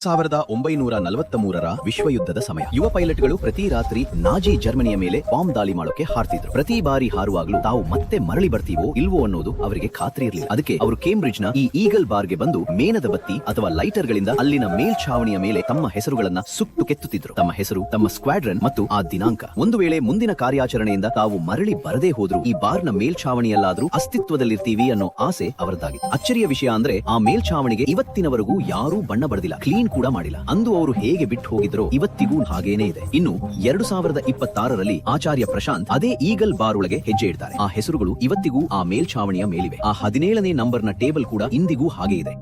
1943ರ ವಿಶ್ವಯುದ್ಧದ ಸಮಯ. ಯುವ ಪೈಲಟ್ಗಳು ಪ್ರತಿ ರಾತ್ರಿ ನಾಜಿ ಜರ್ಮನಿಯ ಮೇಲೆ ಬಾಂಬ್ ದಾಳಿ ಮಾಡೋಕೆ ಹಾರ್ತಿದ್ರು. ಪ್ರತಿ ಬಾರಿ ಹಾರುವಾಗಲೂ ತಾವು ಮತ್ತೆ ಮರಳಿ ಬರ್ತೀವೋ ಇಲ್ವೋ ಅನ್ನೋದು ಅವರಿಗೆ ಖಾತ್ರಿ ಇರಲಿಲ್ಲ. ಅದಕ್ಕೆ ಅವರು ಕೇಂಬ್ರಿಡ್ಜ್ ನ ಈ ಈಗಲ್ ಬಾರ್ಗೆ ಬಂದು ಮೇಣದ ಬತ್ತಿ ಅಥವಾ ಲೈಟರ್ ಗಳಿಂದ ಅಲ್ಲಿನ ಮೇಲ್ಛಾವಣಿಯ ಮೇಲೆ ತಮ್ಮ ಹೆಸರುಗಳನ್ನ ಸುಟ್ಟು ಕೆತ್ತುತ್ತಿದ್ರು. ತಮ್ಮ ಹೆಸರು, ತಮ್ಮ ಸ್ಕ್ವಾಡ್ರನ್ ಮತ್ತು ಆ ದಿನಾಂಕ. ಒಂದು ವೇಳೆ ಮುಂದಿನ ಕಾರ್ಯಾಚರಣೆಯಿಂದ ತಾವು ಮರಳಿ ಬರದೇ ಹೋದ್ರು ಈ ಬಾರ್ನ ಮೇಲ್ಛಾವಣಿಯಲ್ಲಾದ್ರೂ ಅಸ್ತಿತ್ವದಲ್ಲಿರ್ತೀವಿ ಅನ್ನೋ ಆಸೆ ಅವರದ್ದಾಗಿತ್ತು. ಅಚ್ಚರಿಯ ವಿಷಯ ಅಂದ್ರೆ ಆ ಮೇಲ್ಛಾವಣಿಗೆ ಇವತ್ತಿನವರೆಗೂ ಯಾರೂ ಬಣ್ಣ ಬರೆದಿಲ್ಲ, ಕ್ಲೀನ್ ಕೂಡ ಮಾಡಿಲ್ಲ. ಅಂದು ಅವರು ಹೇಗೆ ಬಿಟ್ಟು ಹೋಗಿದ್ರೋ ಇವತ್ತಿಗೂ ಹಾಗೇನೇ ಇದೆ. ಇನ್ನು 2026ರಲ್ಲಿ ಆಚಾರ್ಯ ಪ್ರಶಾಂತ್ ಅದೇ ಈಗಲ್ ಬಾರ್ ಒಳಗೆ ಹೆಜ್ಜೆ ಇಡ್ತಾರೆ. ಆ ಹೆಸರುಗಳು ಇವತ್ತಿಗೂ ಆ ಮೇಲ್ಛಾವಣಿಯ ಮೇಲಿವೆ. ಆ 17ನೇ ನಂಬರ್ನ ಟೇಬಲ್ ಕೂಡ ಇಂದಿಗೂ ಹಾಗೆ ಇದೆ.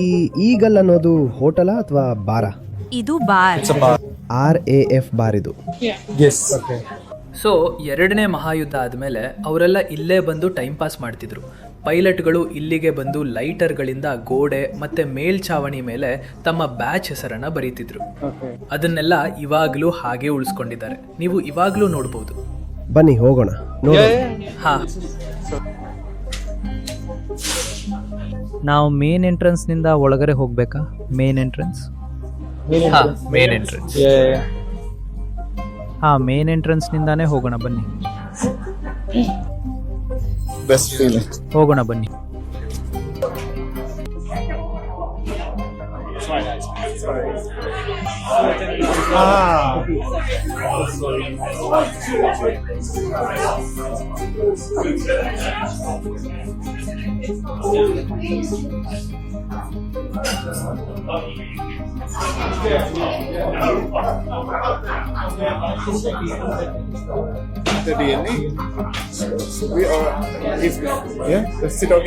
ಈ ಈಗಲ್ ಅನ್ನೋದು ಹೋಟೆಲಾ ಅಥವಾ ಬಾರಾ? ಇದು ಬಾರ್. RAF ಬಾರ್ ಇದು. ಸೊ ಎರಡನೇ ಮಹಾಯುದ್ಧ ಆದಮೇಲೆ ಅವರೆಲ್ಲ ಇಲ್ಲೇ ಬಂದು ಟೈಮ್ ಪಾಸ್ ಮಾಡ್ತಿದ್ರು. ಪೈಲಟ್ಗಳು ಇಲ್ಲಿಗೆ ಬಂದು ಲೈಟರ್ಗಳಿಂದ ಗೋಡೆ ಮತ್ತೆ ಮೇಲ್ಛಾವಣಿ ಮೇಲೆ ತಮ್ಮ ಬ್ಯಾಚ್ ಹೆಸರನ್ನ ಬರೀತಿದ್ರು. ಅದನ್ನೆಲ್ಲ ಇವಾಗ್ಲೂ ಹಾಗೆ ಉಳಿಸ್ಕೊಂಡಿದ್ದಾರೆ. ನೀವು ಇವಾಗ್ಲೂ ನೋಡ್ಬೋದು. ಬನ್ನಿ ಹೋಗೋಣ. ಹಾ, ನಾವು ಮೇನ್ ಎಂಟ್ರೆನ್ಸ್ ನಿಂದ ಒಳಗಡೆ ಹೋಗ್ಬೇಕಾ? Main entrance. Main entrance. ಹಾ, ಮೇನ್ ಎಂಟ್ರೆನ್ಸ್ ನಿಂದಾನೇ ಹೋಗೋಣ ಬನ್ನಿ. Best feeling. ಹೋಗೋಣ ಬನ್ನಿ. The DNA. So we are. Yeah. Let's sit down.